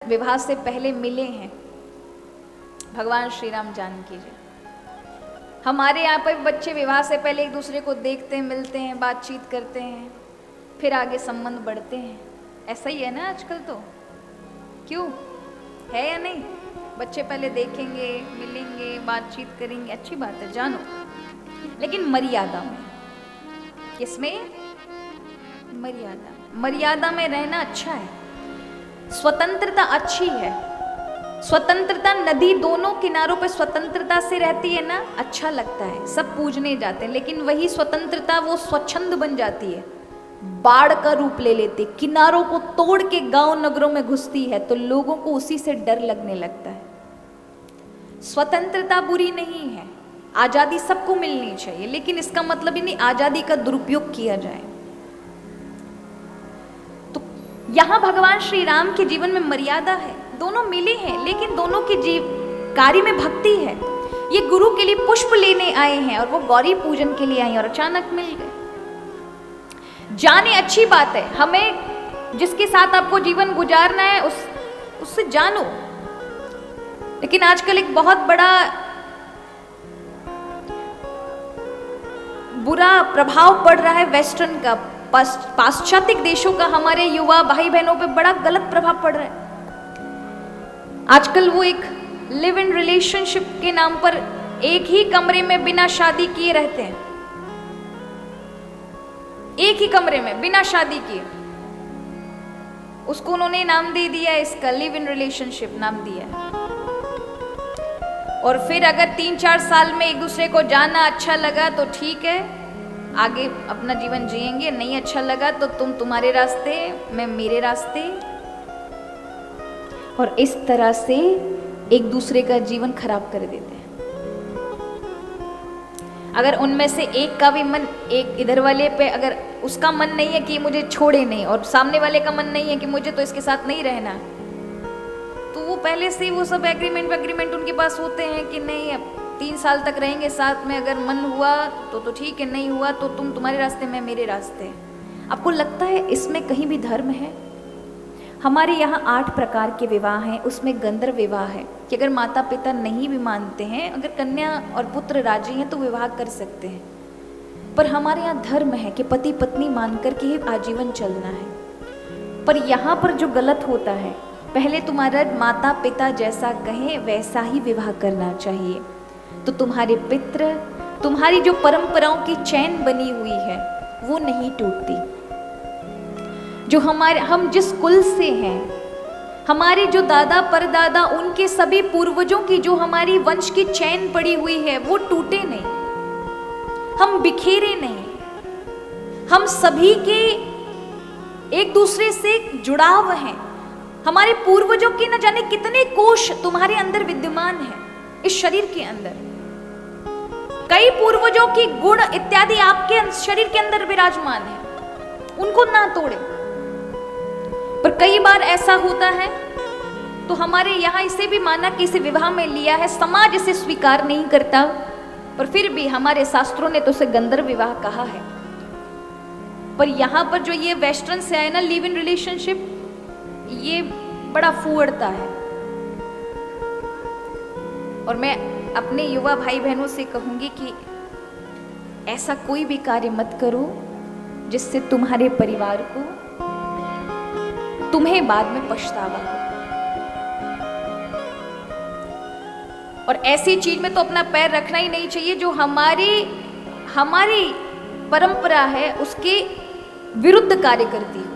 विवाह से पहले मिले हैं भगवान श्री राम जानकी जी। हमारे यहाँ पर बच्चे विवाह से पहले एक दूसरे को देखते हैं, मिलते हैं, बातचीत करते हैं, फिर आगे संबंध बढ़ते हैं। ऐसा ही है ना आजकल तो, क्यों है या नहीं? बच्चे पहले देखेंगे, मिलेंगे, बातचीत करेंगे, अच्छी बात है, जानो, लेकिन मर्यादा में। किसमें? मर्यादा में रहना अच्छा है। स्वतंत्रता अच्छी है। स्वतंत्रता, नदी दोनों किनारों पे स्वतंत्रता से रहती है ना, अच्छा लगता है, सब पूजने जाते हैं। लेकिन वही स्वतंत्रता वो स्वच्छंद बन जाती है, बाढ़ का रूप ले लेती, किनारों को तोड़ के गांव नगरों में घुसती है, तो लोगों को उसी से डर लगने लगता है। स्वतंत्रता बुरी नहीं है, आजादी सबको मिलनी चाहिए, लेकिन इसका मतलब ही नहीं आजादी का दुरुपयोग किया जाए। तो यहां भगवान श्री राम के जीवन में मर्यादा है। दोनों मिले हैं, लेकिन दोनों के कार्य में भक्ति है। ये गुरु के लिए पुष्प लेने आए हैं और वो गौरी पूजन के लिए आए और अचानक मिल गए। जाने अच्छी बात है, हमें जिसके साथ आपको जीवन गुजारना है उससे जानो। लेकिन आजकल एक बहुत बड़ा बुरा प्रभाव पड़ रहा है वेस्टर्न का, पाश्चात्य देशों का हमारे युवा भाई बहनों पे बड़ा गलत प्रभाव पड़ रहा है। आजकल वो एक लिव इन रिलेशनशिप के नाम पर एक ही कमरे में बिना शादी किए रहते हैं, एक ही कमरे में बिना शादी किए। उसको उन्होंने नाम दे दिया, इसका लिव इन रिलेशनशिप नाम दिया। और फिर अगर 3-4 साल में एक दूसरे को जाना अच्छा लगा तो ठीक है, आगे अपना जीवन जिएंगे, नहीं अच्छा लगा तो तुम तुम्हारे रास्ते, मैं मेरे रास्ते। और इस तरह से एक दूसरे का जीवन खराब कर देते हैं। अगर उनमें से एक का भी मन, एक इधर वाले पे अगर उसका मन नहीं है कि मुझे छोड़े नहीं, और सामने वाले का मन नहीं है कि मुझे तो इसके साथ नहीं रहना, तो वो पहले से वो सब एग्रीमेंट उनके पास होते हैं कि नहीं अब 3 साल तक रहेंगे साथ में, अगर मन हुआ तो ठीक है, नहीं हुआ तो तुम तुम्हारे रास्ते, मैं मेरे रास्ते। आपको लगता है इसमें कहीं भी धर्म है? हमारे यहाँ 8 प्रकार के विवाह हैं, उसमें गंधर्व विवाह है कि अगर माता पिता नहीं भी मानते हैं, अगर कन्या और पुत्र राजी हैं तो विवाह कर सकते हैं। पर हमारे यहाँ धर्म है कि पति पत्नी मानकर के ही आजीवन चलना है। पर यहाँ पर जो गलत होता है, पहले तुम्हारा माता पिता जैसा कहें वैसा ही विवाह करना चाहिए, तो तुम्हारे पितृ, तुम्हारी जो परंपराओं की चैन बनी हुई है वो नहीं टूटती। जो हम जिस कुल से हैं, हमारे जो दादा परदादा, उनके सभी पूर्वजों की जो हमारी वंश की चैन पड़ी हुई है वो टूटे नहीं, हम बिखेरे नहीं, हम सभी के एक दूसरे से जुड़ाव हैं। हमारे पूर्वजों के न जाने कितने कोष तुम्हारे अंदर विद्यमान है, इस शरीर के अंदर। कई पूर्वजों की गुण इत्यादि आपके शरीर के अंदर विराजमान है, उनको ना तोड़े। पर कई बार ऐसा होता है, तो हमारे यहाँ इसे भी माना कि इसे विवाह में लिया है, समाज इसे स्वीकार नहीं करता, पर फिर भी हमारे शास्त्रों ने तो उसे गंधर्व विवाह कहा है। पर यहाँ पर जो ये वेस्टर्न से आए ना, लिव इन रिलेशनशिप, ये बड़ा फुअड़ता है। और मैं अपने युवा भाई बहनों से कहूंगी कि ऐसा कोई भी कार्य मत करो जिससे तुम्हारे परिवार को, तुम्हें बाद में पछतावा हो। और ऐसी चीज में तो अपना पैर रखना ही नहीं चाहिए जो हमारी परंपरा है उसके विरुद्ध कार्य करती हो।